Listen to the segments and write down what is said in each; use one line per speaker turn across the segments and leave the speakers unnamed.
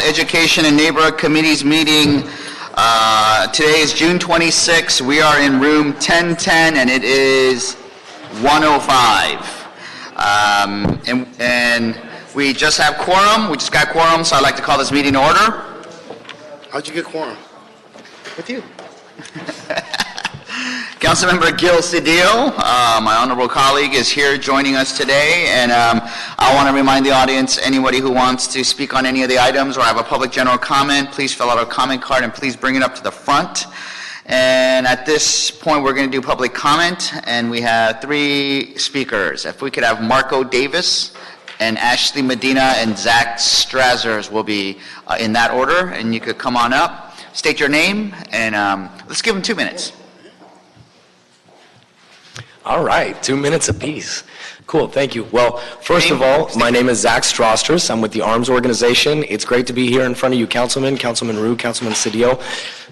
Education and Neighborhood Committees meeting. Today is June 26th. We are in room 1010 and it is 105. And we just have quorum. We just got quorum, so I'd like to call this meeting to order.
How'd you get quorum?
With you. Councilmember Gil Cedillo, my honorable colleague, is here joining us today, and I want to remind the audience, anybody who wants to speak on any of the items or have a public general comment, please fill out a comment card and please bring it up to the front. And at this point, we're going to do public comment, and we have 3 speakers. If we could have Marco Davis and Ashley Medina and Zach Strazzers will be in that order, and you could come on up, state your name, and let's give them 2 minutes.
All right, 2 minutes apiece. Cool, thank you. Well, first of all, my name is Zach Strazzers. I'm with the ARMS organization. It's great to be here in front of you, Councilman Rue, Councilman Cedillo.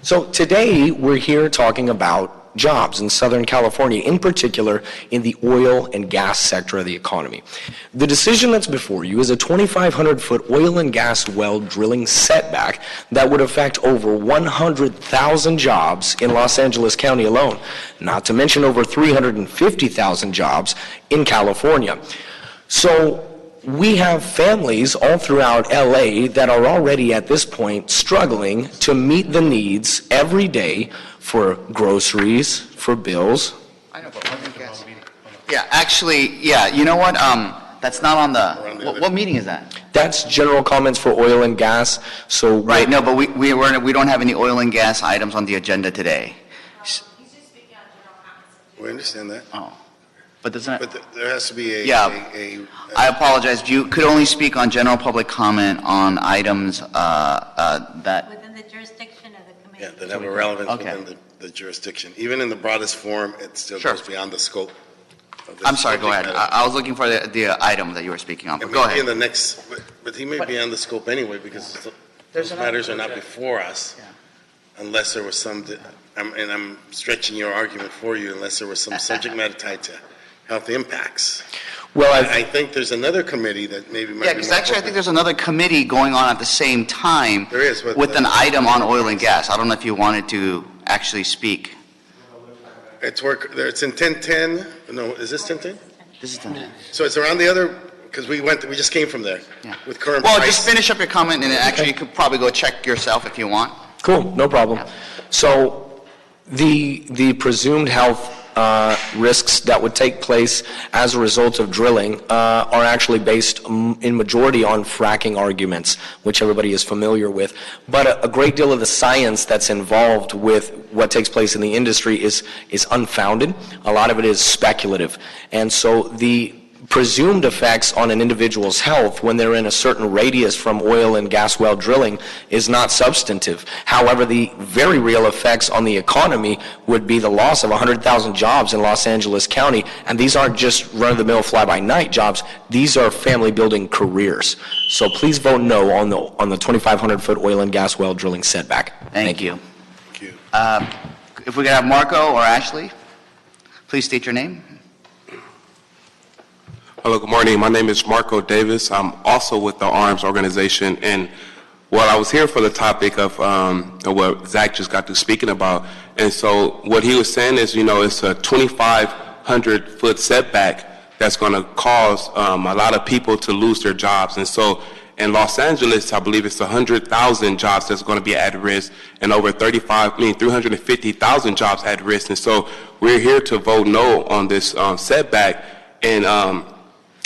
So today, we're here talking about jobs in Southern California, in particular in the oil and gas sector of the economy. The decision that's before you is a 2,500-foot oil and gas well drilling setback that would affect over 100,000 jobs in Los Angeles County alone, not to mention over 350,000 jobs in California. So we have families all throughout LA that are already at this point struggling to meet the needs every day for groceries, for bills.
I know, but I think yes. Yeah, actually, yeah, you know what? That's not on the, what meeting is that?
That's general comments for oil and gas. So
right, no, but we don't have any oil and gas items on the agenda today.
He's just speaking on general comments. We understand that.
Oh. But doesn't it?
But there has to be
I apologize. You could only speak on general public comment on items that
within the jurisdiction of the committee.
Yeah, that have a relevance within the jurisdiction. Even in the broadest form, it still goes beyond the scope of this.
I'm sorry, go ahead. I was looking for the item that you were speaking on, but go ahead.
In the next, but he may be on the scope anyway, because those matters are not before us, unless there was some, and I'm stretching your argument for you, unless there was some subject matter tied to health impacts.
Well,
I think there's another committee that maybe might be
because actually I think there's another committee going on at the same time.
There is.
With an item on oil and gas. I don't know if you wanted to actually speak.
It's in 1010. No, is this 1010?
This is 1010.
So it's around the other, because we just came from there with current
Well,
price.
just finish up your comment, and actually you could probably go check yourself if you want.
Cool, no problem. Yeah. So the presumed health risks that would take place as a result of drilling are actually based in majority on fracking arguments, which everybody is familiar with. But a great deal of the science that's involved with what takes place in the industry is unfounded. A lot of it is speculative. And so the presumed effects on an individual's health when they're in a certain radius from oil and gas well drilling is not substantive. However, the very real effects on the economy would be the loss of 100,000 jobs in Los Angeles County, and these aren't just run-of-the-mill fly-by-night jobs. These are family-building careers. So please vote no on the 2,500-foot oil and gas well drilling setback.
Thank you.
Thank you.
If we could have Marco or Ashley, please state your name.
Hello, good morning. My name is Marco Davis. I'm also with the ARMS organization. And well, I was here for the topic of what Zach just got to speaking about. And so what he was saying is, it's a 2,500-foot setback that's going to cause a lot of people to lose their jobs. And so in Los Angeles, I believe it's 100,000 jobs that's going to be at risk, and over 350,000 jobs at risk. And so we're here to vote no on this setback. And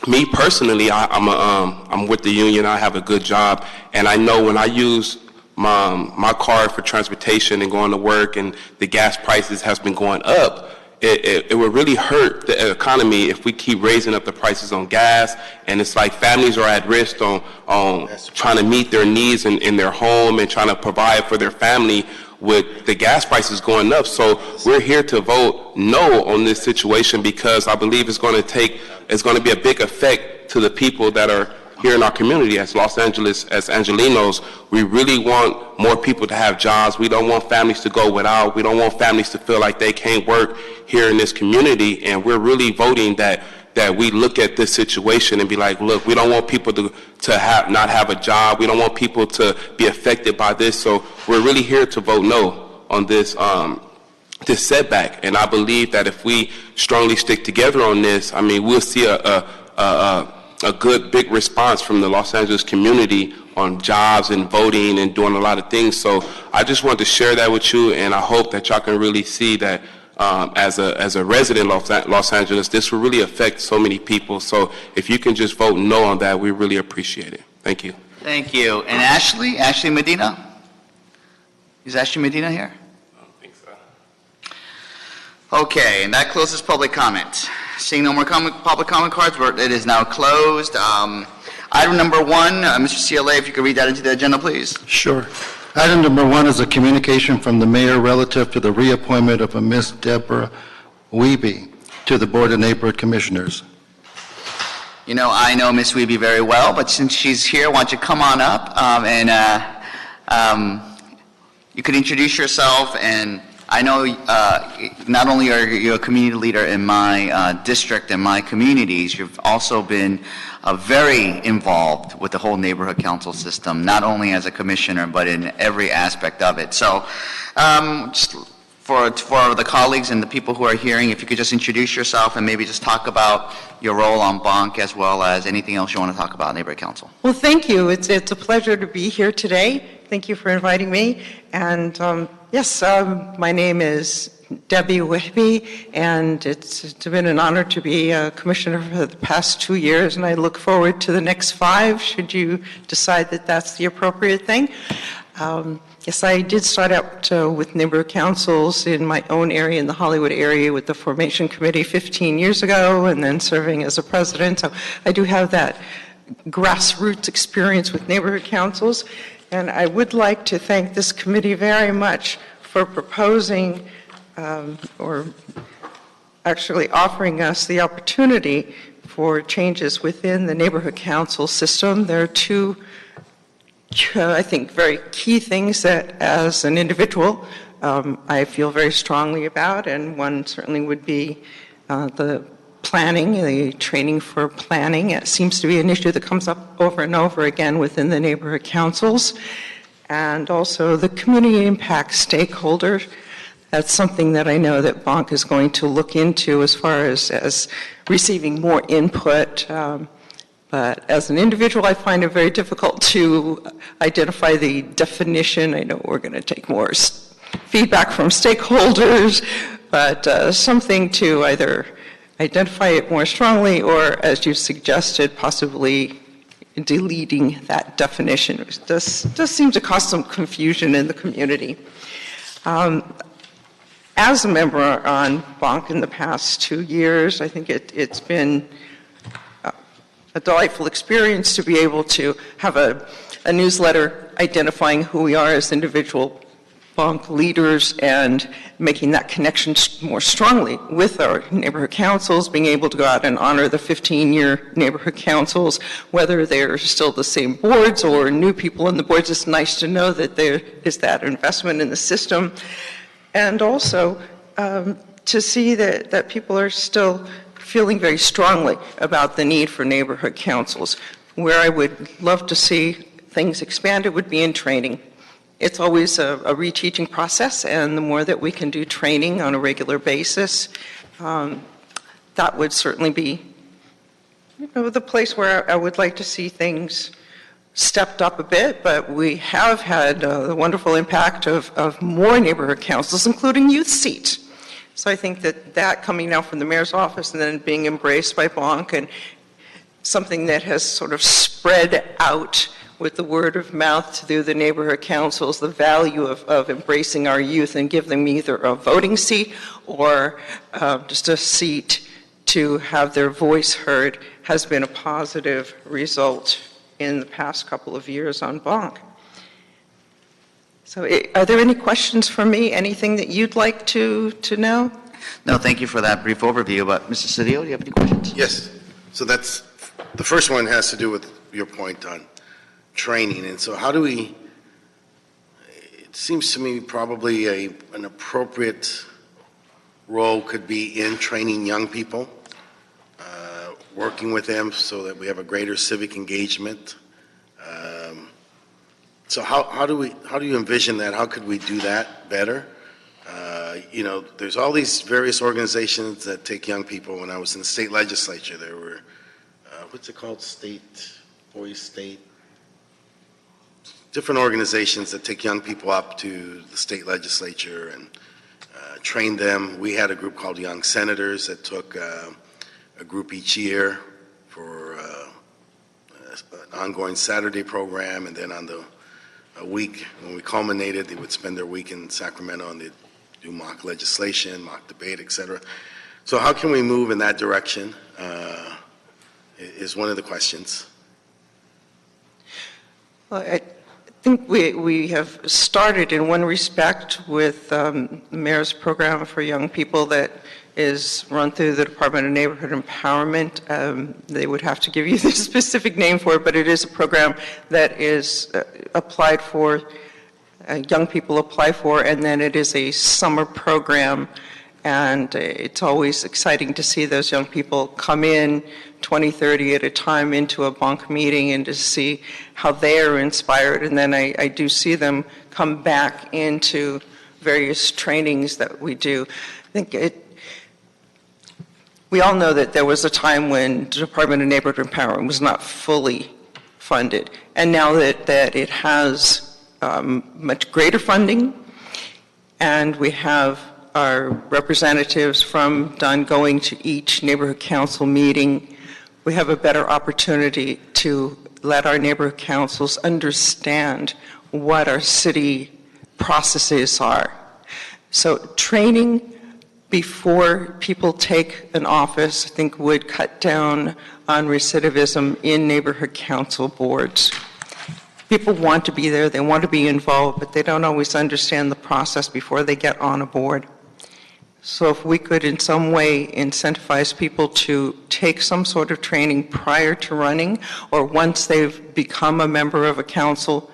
me personally, I'm with the union. I have a good job, and I know when I use my car for transportation and going to work, and the gas prices has been going up, it would really hurt the economy if we keep raising up the prices on gas. And it's like families are at risk on trying to meet their needs in their home and trying to provide for their family with the gas prices going up. So we're here to vote no on this situation, because I believe it's going to be a big effect to the people that are here in our community as Los Angeles, as Angelenos. We really want more people to have jobs. We don't want families to go without. We don't want families to feel like they can't work here in this community. And we're really voting that that we look at this situation and be like, look, we don't want people to not have a job. We don't want people to be affected by this. So we're really here to vote no on this this setback. And I believe that if we strongly stick together on this, I mean, we'll see a good big response from the Los Angeles community on jobs and voting and doing a lot of things. So I just wanted to share that with you, and I hope that y'all can really see that as a resident of Los Angeles, this will really affect so many people. So if you can just vote no on that, we really appreciate it. Thank you.
Thank you. And Ashley Medina? Is Ashley Medina here?
I don't think so.
Okay, and that closes public comment. Seeing no more public comment cards, it is now closed. Item number 1, Mr. CLA, if you could read that into the agenda, please.
Sure. Item number 1 is a communication from the mayor relative to the reappointment of a Miss Deborah Wiebe to the Board of Neighborhood Commissioners.
You know, I know Ms. Wiebe very well, but since she's here, why don't you come on up and you could introduce yourself. And I know not only are you a community leader in my district and my communities, you've also been very involved with the whole neighborhood council system, not only as a commissioner, but in every aspect of it. So just for the colleagues and the people who are hearing, if you could just introduce yourself and maybe just talk about your role on Bonk as well as anything else you want to talk about neighborhood council.
Well, thank you. It's a pleasure to be here today. Thank you for inviting me. And yes, my name is Debbie Wiebe, and it's been an honor to be a commissioner for the past 2 years, and I look forward to the next 5, should you decide that that's the appropriate thing. Yes, I did start out with neighborhood councils in my own area, in the Hollywood area, with the Formation Committee 15 years ago, and then serving as a president. So I do have that grassroots experience with neighborhood councils, and I would like to thank this committee very much for proposing or actually offering us the opportunity for changes within the neighborhood council system. There are 2, I think, very key things that as an individual I feel very strongly about, and one certainly would be the planning, the training for planning. It seems to be an issue that comes up over and over again within the neighborhood councils. And also the community impact stakeholders. That's something that I know that Bonk is going to look into as far as receiving more input. But as an individual, I find it very difficult to identify the definition. I know we're going to take more feedback from stakeholders, but something to either identify it more strongly or, as you suggested, possibly deleting that definition. It does seem to cause some confusion in the community. As a member on Bonk in the past 2 years, I think it's been a delightful experience to be able to have a newsletter identifying who we are as individual Bonk leaders and making that connection more strongly with our neighborhood councils, being able to go out and honor the 15-year neighborhood councils, whether they're still the same boards or new people on the boards. It's nice to know that there is that investment in the system. And also to see that people are still feeling very strongly about the need for neighborhood councils. Where I would love to see things expanded would be in training. It's always a reteaching process, and the more that we can do training on a regular basis, that would certainly be the place where I would like to see things stepped up a bit. But we have had the wonderful impact of more neighborhood councils, including youth seats. So I think that coming now from the mayor's office and then being embraced by Bonk, and something that has sort of spread out with the word of mouth through the neighborhood councils, the value of embracing our youth and giving them either a voting seat or just a seat to have their voice heard, has been a positive result in the past couple of years on Bonk. So are there any questions for me? Anything that you'd like to know?
No, thank you for that brief overview. But Mr. Cedillo, do you have any questions?
Yes. So that's, the first one has to do with your point on training. And so how do we, it seems to me probably an appropriate role could be in training young people. working with them so that we have a greater civic engagement. So how do you envision that? How could we do that better? There's all these various organizations that take young people. When I was in the state legislature, there were, what's it called? Different organizations that take young people up to the state legislature and train them. We had a group called Young Senators that took a group each year for an ongoing Saturday program, and then on a week when we culminated, they would spend their week in Sacramento and they'd do mock legislation, mock debate, etc. So how can we move in that direction is one of the questions.
Well, I think we have started in one respect with the Mayor's program for young people that is run through the Department of Neighborhood Empowerment. They would have to give you the specific name for it, but it is a program that is applied for, young people apply for, and then it is a summer program, and it's always exciting to see those young people come in 20, 30 at a time into a bunk meeting and to see how they are inspired, and then I do see them come back into various trainings that we do. I think we all know that there was a time when the Department of Neighborhood Empowerment was not fully funded, and now that it has much greater funding, and we have our representatives from Dunn going to each neighborhood council meeting, we have a better opportunity to let our neighborhood councils understand what our city processes are. So training before people take an office, I think, would cut down on recidivism in neighborhood council boards. People want to be there, they want to be involved, but they don't always understand the process before they get on a board. So if we could in some way incentivize people to take some sort of training prior to running, or once they've become a member of a council,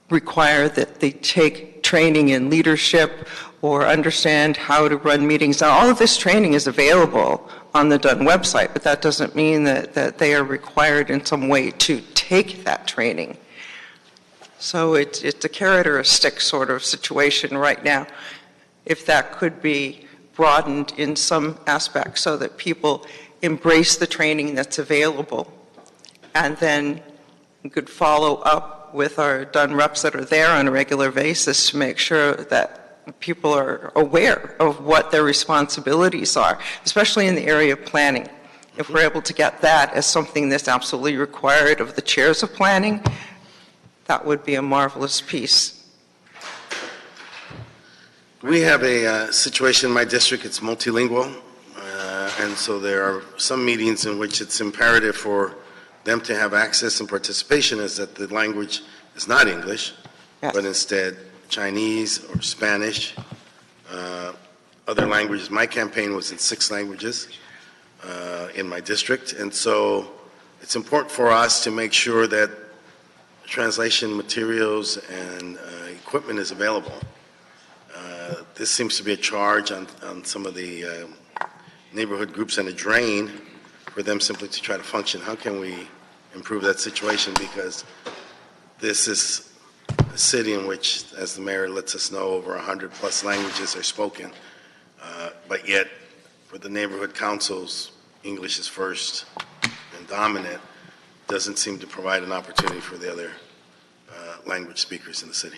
require that they take training in leadership or understand how to run meetings. Now, all of this training is available on the Dunn website, but that doesn't mean that they are required in some way to take that training. So it's a carrot or a stick sort of situation right now. If that could be broadened in some aspects so that people embrace the training that's available, and then we could follow up with our Dunn reps that are there on a regular basis to make sure that people are aware of what their responsibilities are, especially in the area of planning. If we're able to get that as something that's absolutely required of the chairs of planning, that would be a marvelous piece.
We have a situation in my district, it's multilingual, and so there are some meetings in which it's imperative for them to have access and participation is that the language is not English,
Yes.
but instead Chinese or Spanish, other languages. My campaign was in 6 languages in my district, and so it's important for us to make sure that translation materials and equipment is available. This seems to be a charge on some of the neighborhood groups and a drain for them simply to try to function. How can we improve that situation? Because this is a city in which, as the mayor lets us know, over 100+ languages are spoken, but yet for the neighborhood councils, English is first and dominant, doesn't seem to provide an opportunity for the other language speakers in the city.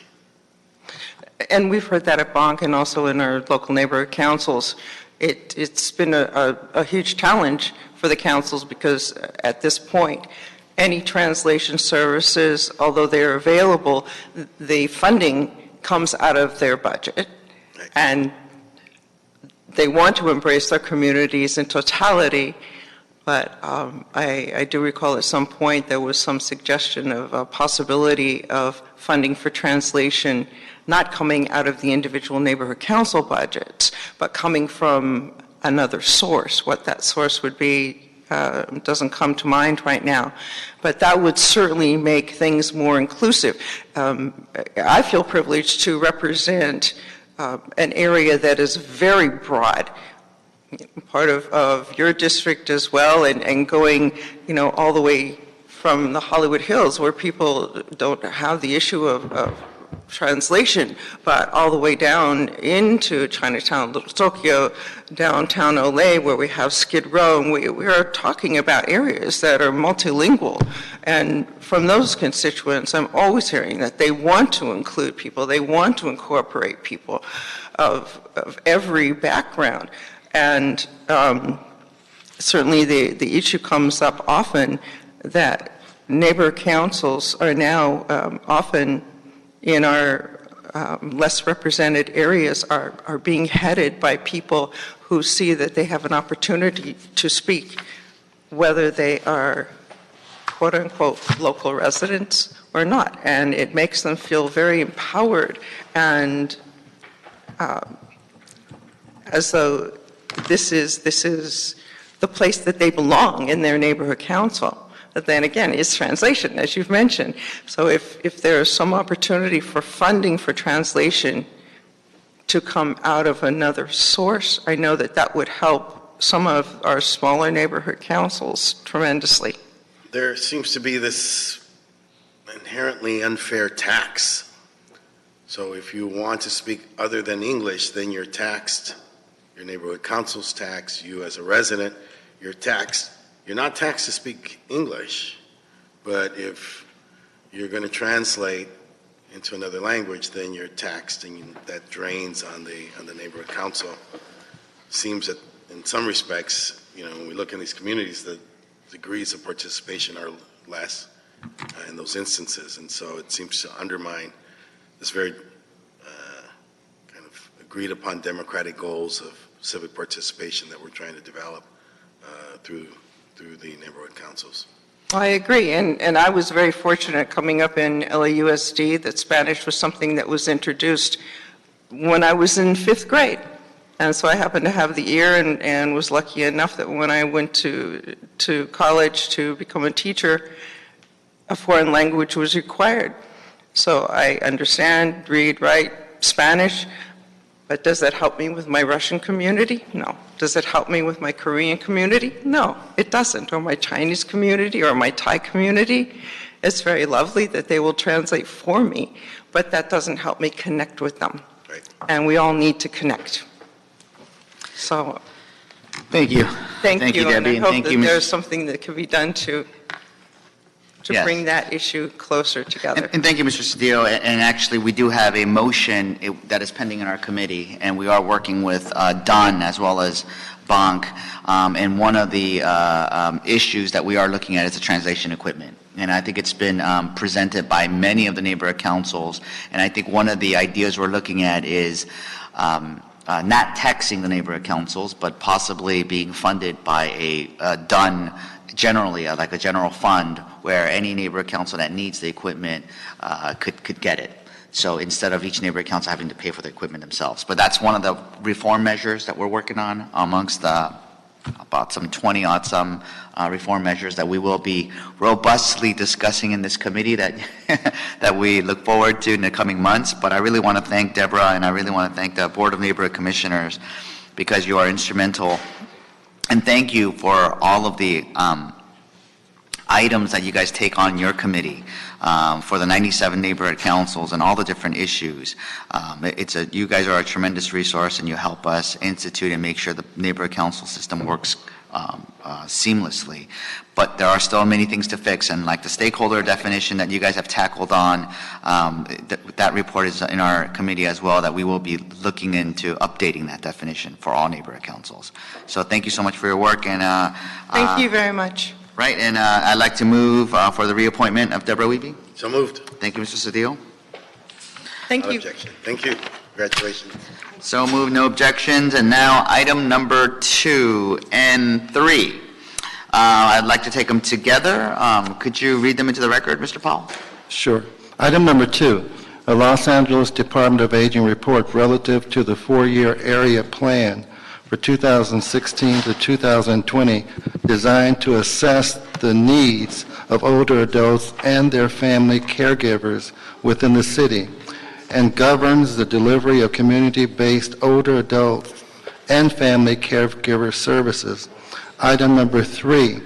And we've heard that at Bonk and also in our local neighborhood councils. It's been a huge challenge for the councils because at this point, any translation services, although they're available, the funding comes out of their budget. And they want to embrace their communities in totality, but I do recall at some point there was some suggestion of a possibility of funding for translation not coming out of the individual neighborhood council budgets, but coming from another source. What that source would be doesn't come to mind right now, but that would certainly make things more inclusive. I feel privileged to represent an area that is very broad. part of your district as well, and going, all the way from the Hollywood Hills, where people don't have the issue of translation, but all the way down into Chinatown, Little Tokyo, downtown Olay, where we have Skid Row, and we are talking about areas that are multilingual. And from those constituents, I'm always hearing that they want to include people, they want to incorporate people of every background. And certainly the issue comes up often that neighborhood councils are now often in our less represented areas are being headed by people who see that they have an opportunity to speak, whether they are quote unquote local residents or not. And it makes them feel very empowered, and as though this is the place that they belong in their neighborhood council. But then again, is translation, as you've mentioned. So if there is some opportunity for funding for translation to come out of another source, I know that that would help some of our smaller neighborhood councils tremendously.
There seems to be this inherently unfair tax. So if you want to speak other than English, then you're taxed. Your neighborhood council's taxed. You as a resident, you're taxed. You're not taxed to speak English, but if you're going to translate into another language, then you're taxed, and that drains on the neighborhood council. Seems that in some respects, when we look in these communities, the degrees of participation are less in those instances, and so it seems to undermine this very kind of agreed upon democratic goals of civic participation that we're trying to develop through the neighborhood councils.
I agree, and I was very fortunate coming up in LAUSD that Spanish was something that was introduced when I was in 5th grade. And so I happened to have the ear, and was lucky enough that when I went to college to become a teacher, a foreign language was required. So I understand, read, write Spanish, but does that help me with my Russian community? No. Does it help me with my Korean community? No, it doesn't. Or my Chinese community or my Thai community. It's very lovely that they will translate for me, but that doesn't help me connect with them.
Right.
And we all need to connect. So
Thank you.
thank you,
Debbie,
and I hope
thank
that
you, Ms.
there's something that can be done to
Yes.
bring that issue closer together.
And thank you, Mr. Cedillo. And actually, we do have a motion that is pending in our committee, and we are working with Dunn as well as Bonk. And one of the issues that we are looking at is the translation equipment. And I think it's been presented by many of the neighborhood councils. And I think one of the ideas we're looking at is not taxing the neighborhood councils, but possibly being funded by a Dunn, generally like a general fund, where any neighborhood council that needs the equipment could get it. So instead of each neighborhood council having to pay for the equipment themselves. But that's one of the reform measures that we're working on amongst about some 20-odd some reform measures that we will be robustly discussing in this committee that that we look forward to in the coming months. But I really want to thank Deborah, and I really want to thank the Board of Neighborhood Commissioners, because you are instrumental. And thank you for all of the items that you guys take on your committee for the 97 neighborhood councils and all the different issues. You guys are a tremendous resource, and you help us institute and make sure the neighborhood council system works seamlessly. But there are still many things to fix, and like the stakeholder definition that you guys have tackled on, that report is in our committee as well, that we will be looking into updating that definition for all neighborhood councils. So thank you so much for your work. And
Thank you very much.
Right, and I'd like to move for the reappointment of Deborah Wiebe.
So moved.
Thank you, Mr. Cedillo.
Thank
No
you.
objection. Thank you. Congratulations.
So moved, no objections. And now item number 2 and 3. I'd like to take them together. Could you read them into the record, Mr. Powell?
Sure. Item number 2, a Los Angeles Department of Aging report relative to the 4-year area plan for 2016 to 2020, designed to assess the needs of older adults and their family caregivers within the city, and governs the delivery of community-based older adult and Family Caregiver Services. Item number 3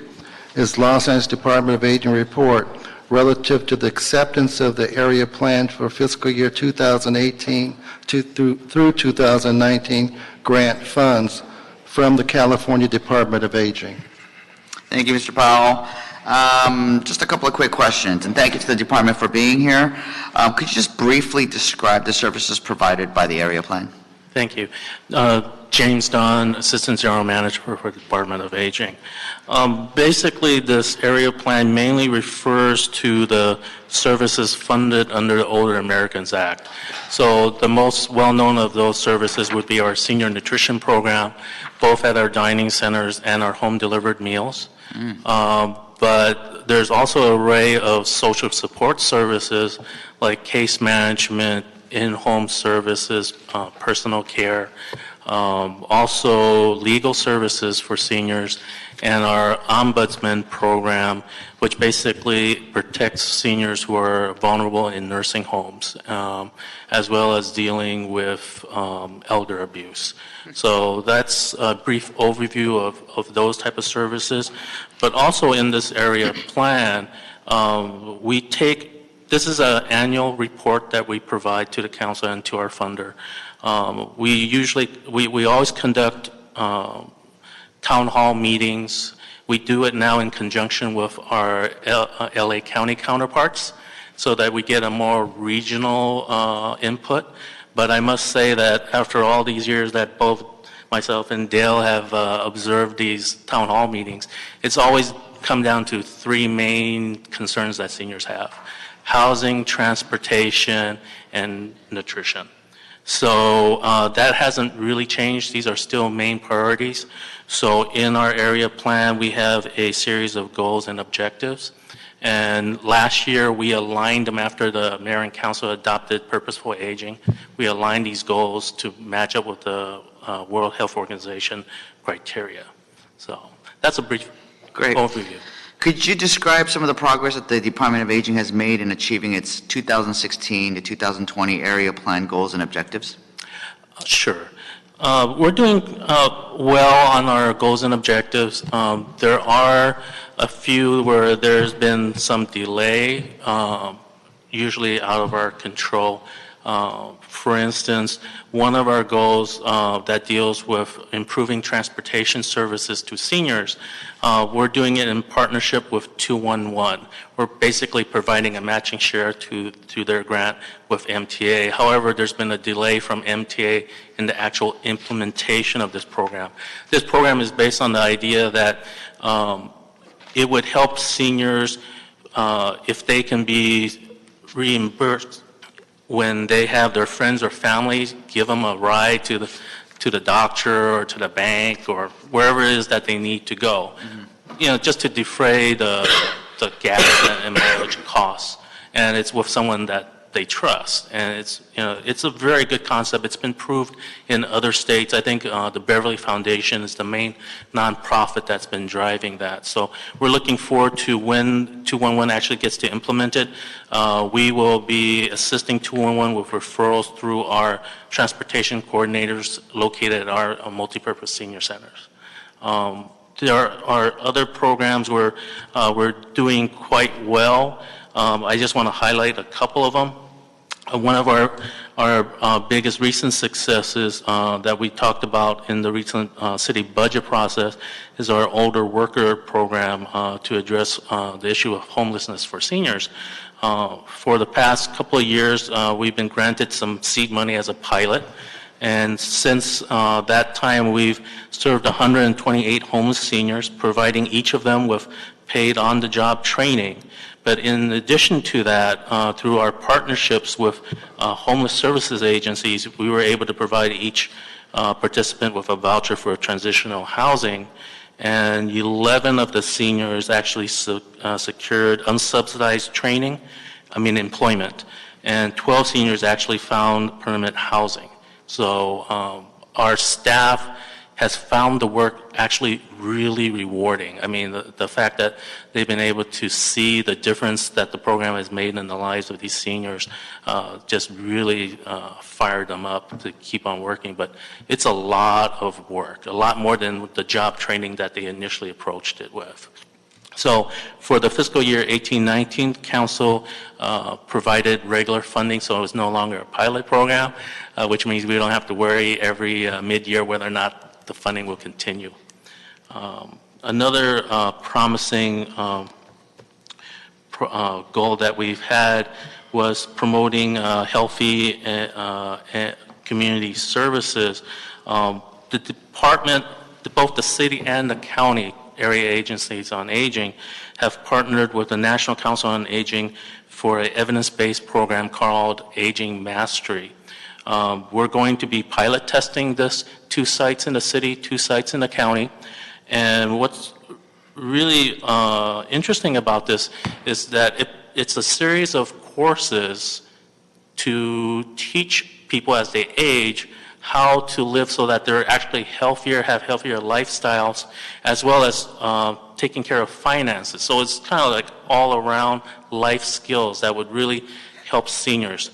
is Los Angeles Department of Aging report relative to the acceptance of the area plan for fiscal year 2018 through 2019 grant funds from the California Department of Aging.
Thank you, Mr. Powell. Just a couple of quick questions, and thank you to the department for being here. Could you just briefly describe the services provided by the area plan?
Thank you. James Don, Assistant General Manager for the Department of Aging. Basically, this area plan mainly refers to the services funded under the Older Americans Act. So the most well-known of those services would be our senior nutrition program, both at our dining centers and our home-delivered meals. But there's also an array of social support services like case management, in-home services, personal care, also legal services for seniors, and our ombudsman program, which basically protects seniors who are vulnerable in nursing homes, as well as dealing with elder abuse. So that's a brief overview of those type of services. But also in this area plan, this is an annual report that we provide to the council and to our funder. We always conduct town hall meetings. We do it now in conjunction with our LA County counterparts so that we get a more regional input. But I must say that after all these years that both myself and Dale have observed these town hall meetings, it's always come down to 3 main concerns that seniors have: housing, transportation, and nutrition. So that hasn't really changed. These are still main priorities. So in our area plan, we have a series of goals and objectives. And last year, we aligned them after the mayor and council adopted Purposeful Aging. We aligned these goals to match up with the World Health Organization criteria. So that's a brief overview.
Could you describe some of the progress that the Department of Aging has made in achieving its 2016 to 2020 area plan goals and objectives?
Sure. We're doing well on our goals and objectives. There are a few where there's been some delay, usually out of our control. For instance, one of our goals that deals with improving transportation services to seniors, we're doing it in partnership with 211. We're basically providing a matching share to their grant with MTA. However, there's been a delay from MTA in the actual implementation of this program. This program is based on the idea that it would help seniors if they can be reimbursed when they have their friends or families give them a ride to the doctor or to the bank or wherever it is that they need to go, just to defray the gas and mileage costs. And it's with someone that they trust. And it's a very good concept. It's been proved in other states. I think the Beverly Foundation is the main nonprofit that's been driving that. So we're looking forward to when 211 actually gets to implement it. We will be assisting 211 with referrals through our transportation coordinators located at our multipurpose senior centers. There are other programs where we're doing quite well. I just want to highlight a couple of them. One of our biggest recent successes that we talked about in the recent city budget process is our older worker program to address the issue of homelessness for seniors. For the past couple of years, we've been granted some seed money as a pilot. And since that time, we've served 128 homeless seniors, providing each of them with paid on-the-job training. But in addition to that, through our partnerships with homeless services agencies, we were able to provide each participant with a voucher for transitional housing. And 11 of the seniors actually secured unsubsidized employment. And 12 seniors actually found permanent housing. So our staff has found the work actually really rewarding. I mean, the fact that they've been able to see the difference that the program has made in the lives of these seniors just really fired them up to keep on working. But it's a lot of work, a lot more than the job training that they initially approached it with. So for the fiscal year 18-19, Council provided regular funding, so it was no longer a pilot program, which means we don't have to worry every mid-year whether or not the funding will continue. Another promising goal that we've had was promoting healthy community services. The department, both the city and the county area agencies on aging have partnered with the National Council on Aging for an evidence-based program called Aging Mastery. We're going to be pilot testing this 2 sites in the city, 2 sites in the county. And what's really interesting about this is that it's a series of courses to teach people as they age how to live so that they're actually healthier, have healthier lifestyles, as well as taking care of finances. So it's kind of like all around life skills that would really help seniors.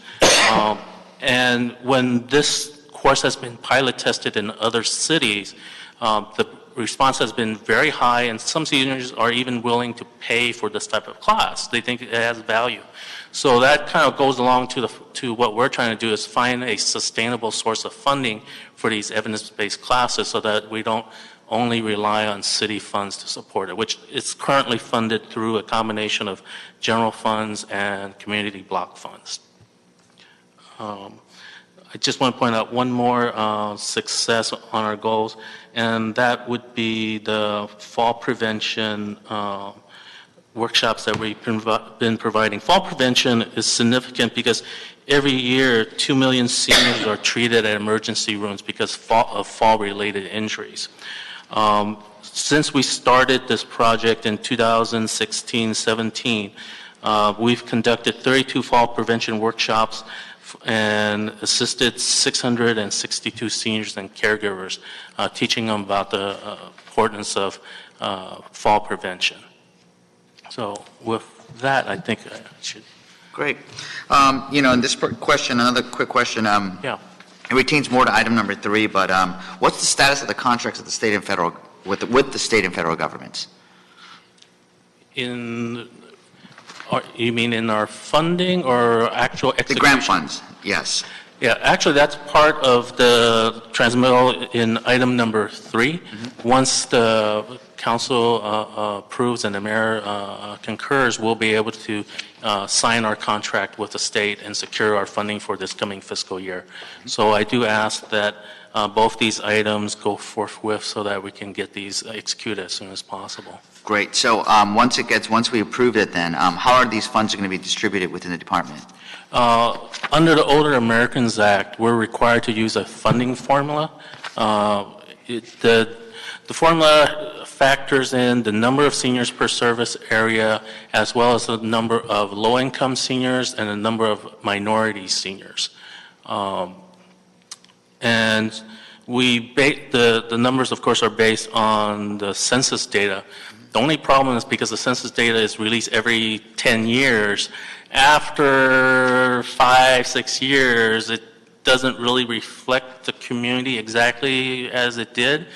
And when this course has been pilot tested in other cities, the response has been very high, and some seniors are even willing to pay for this type of class. They think it has value. So that kind of goes along to what we're trying to do, is find a sustainable source of funding for these evidence-based classes so that we don't only rely on city funds to support it, which is currently funded through a combination of general funds and community block funds. I just want to point out one more success on our goals, and that would be the fall prevention workshops that we've been providing. Fall prevention is significant because every year 2 million seniors are treated at emergency rooms because of fall-related injuries. Since we started this project in 2016-17, we've conducted 32 fall prevention workshops and assisted 662 seniors and caregivers, teaching them about the importance of fall prevention. So with that, I think I should.
Great. In this question, another quick question.
Yeah.
It retains more to item number 3, but what's the status of the contracts of the state and federal with the state and federal governments?
You mean in our funding or actual execution?
The grant funds, yes.
Yeah, actually that's part of the transmittal in item number 3. Mm-hmm. Once the council approves and the mayor concurs, we'll be able to sign our contract with the state and secure our funding for this coming fiscal year. So I do ask that both these items go forthwith so that we can get these executed as soon as possible.
Great. So once we approve it, then how are these funds going to be distributed within the department?
Under the Older Americans Act, we're required to use a funding formula. The formula factors in the number of seniors per service area, as well as the number of low-income seniors and the number of minority seniors. And the numbers, of course, are based on the census data. The only problem is because the census data is released every 10 years, after 5-6 years, it doesn't really reflect the community exactly as it did.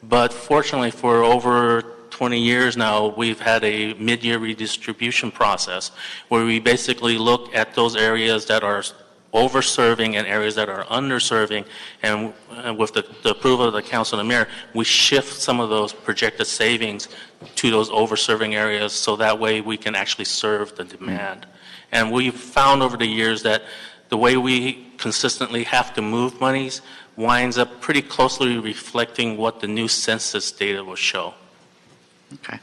But fortunately, for over 20 years now, we've had a mid-year redistribution process where we basically look at those areas that are over-serving and areas that are under-serving, and with the approval of the council and the mayor, we shift some of those projected savings to those over-serving areas so that way we can actually serve the demand. And we've found over the years that the way we consistently have to move monies winds up pretty closely reflecting what the new census data will show.
Okay.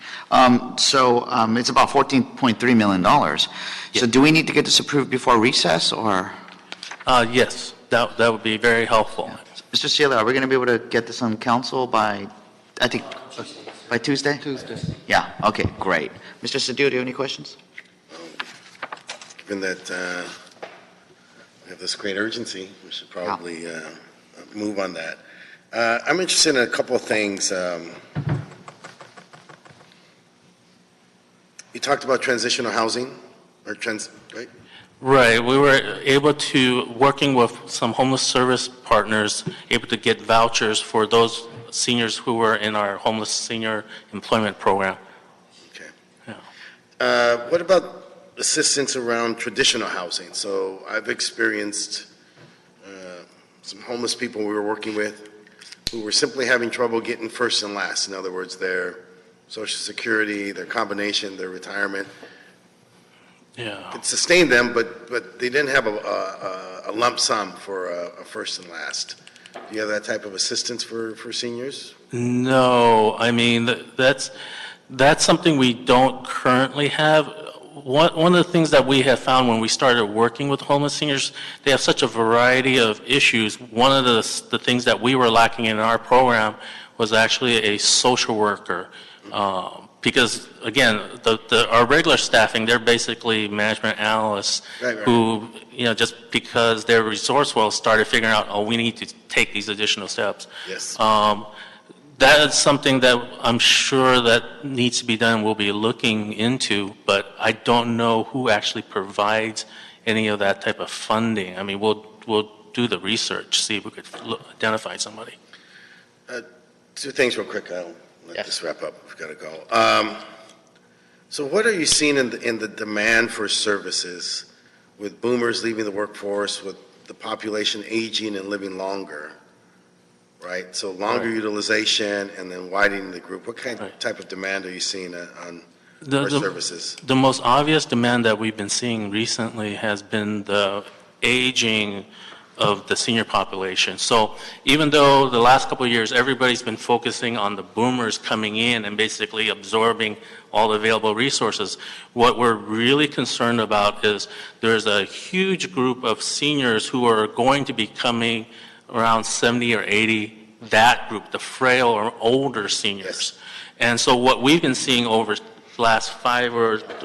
So it's about $14.3 million.
Yes.
So do we need to get this approved before recess, or?
Yes, that would be very helpful.
Yeah. Mr. Sealer, are we going to be able to get this on council by Tuesday?
Tuesday.
Yeah, okay, great. Mr. Cedillo, do you have any questions?
Given that we have this great urgency, we should probably move on that. I'm interested in a couple of things. You talked about transitional housing, right?
Right, we were able to, working with some homeless service partners, able to get vouchers for those seniors who were in our homeless senior employment program.
Okay.
Yeah.
What about assistance around traditional housing? So I've experienced some homeless people we were working with who were simply having trouble getting first and last. In other words, their Social Security, their combination, their retirement.
Yeah.
It sustained them, but they didn't have a lump sum for a first and last. Do you have that type of assistance for seniors?
No, I mean, that's something we don't currently have. One of the things that we have found when we started working with homeless seniors, they have such a variety of issues. One of the things that we were lacking in our program was actually a social worker. Because again, our regular staffing, they're basically management analysts
Right.
who, just because they're resourceful, started figuring out, we need to take these additional steps.
Yes.
That is something that I'm sure that needs to be done, we'll be looking into, but I don't know who actually provides any of that type of funding. I mean, we'll do the research, see if we could identify somebody.
Two things real quick. I'll let this wrap up. We've got to go. So what are you seeing in the demand for services with boomers leaving the workforce, with the population aging and living longer, right? So longer utilization and then widening the group. What type of demand are you seeing on our services?
The most obvious demand that we've been seeing recently has been the aging of the senior population. So even though the last couple of years everybody's been focusing on the boomers coming in and basically absorbing all the available resources, what we're really concerned about is there's a huge group of seniors who are going to be coming around 70 or 80, that group, the frail or older seniors. And so what we've been seeing over the last 5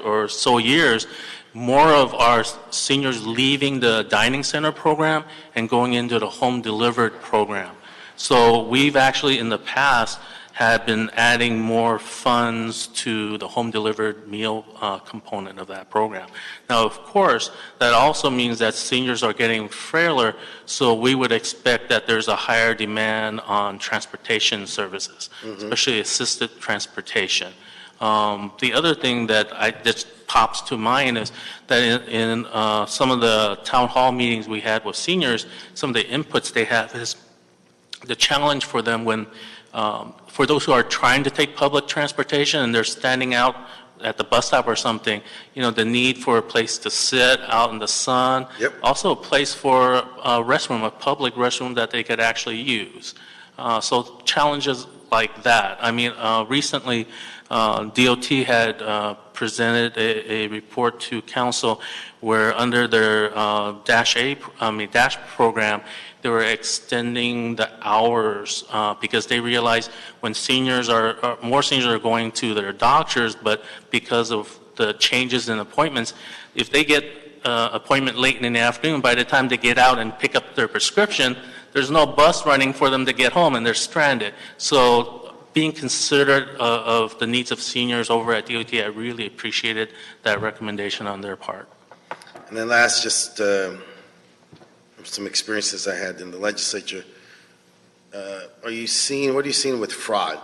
or so years, more of our seniors leaving the dining center program and going into the home delivered program. So we've actually in the past had been adding more funds to the home delivered meal component of that program. Now, of course, that also means that seniors are getting frailer, so we would expect that there's a higher demand on transportation services, especially assisted transportation. The other thing that pops to mind is that in some of the town hall meetings we had with seniors, some of the inputs they have is the challenge for them when, for those who are trying to take public transportation and they're standing out at the bus stop or something, the need for a place to sit out in the sun.
Yep.
Also a place for a restroom, a public restroom that they could actually use. So challenges like that. I mean, recently, DOT had presented a report to council where under their DASH program, they were extending the hours because they realized when more seniors are going to their doctors, but because of the changes in appointments, if they get appointment late in the afternoon, by the time they get out and pick up their prescription, there's no bus running for them to get home and they're stranded. So being considerate of the needs of seniors over at DOT, I really appreciated that recommendation on their part.
And then last, just some experiences I had in the legislature. What are you seeing with fraud?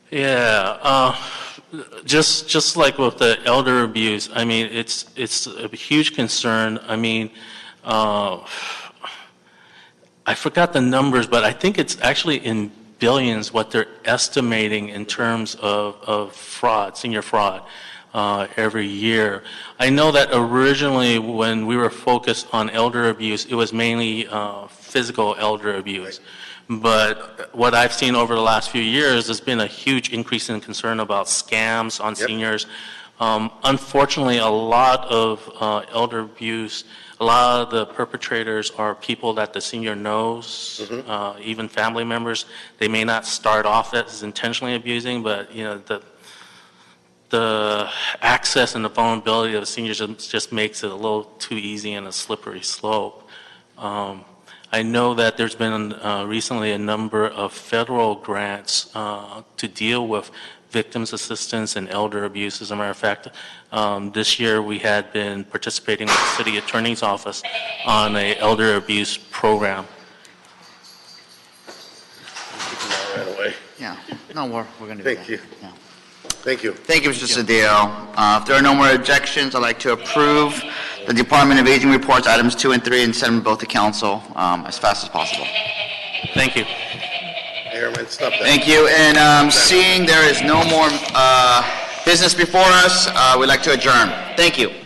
Yeah, just like with the elder abuse, I mean, it's a huge concern. I mean, I forgot the numbers, but I think it's actually in billions what they're estimating in terms of fraud, senior fraud, every year. I know that originally when we were focused on elder abuse, it was mainly physical elder abuse. But what I've seen over the last few years has been a huge increase in concern about scams on seniors. Unfortunately, a lot of elder abuse, a lot of the perpetrators are people that the senior knows, even family members. They may not start off as intentionally abusing, but the access and the vulnerability of the seniors just makes it a little too easy and a slippery slope. I know that there's been recently a number of federal grants to deal with victims assistance and elder abuse. As a matter of fact, this year we had been participating with the city attorney's office on a elder abuse program.
Right away.
Yeah, no, we're going to do that.
Thank you.
Yeah.
Thank you.
Thank you, Mr. Cedillo. If there are no more objections, I'd like to approve the Department of Aging reports, items 2 and 3, and send them both to council as fast as possible.
Thank you.
Airman, stop that.
Thank you, and seeing there is no more business before us, we'd like to adjourn. Thank you.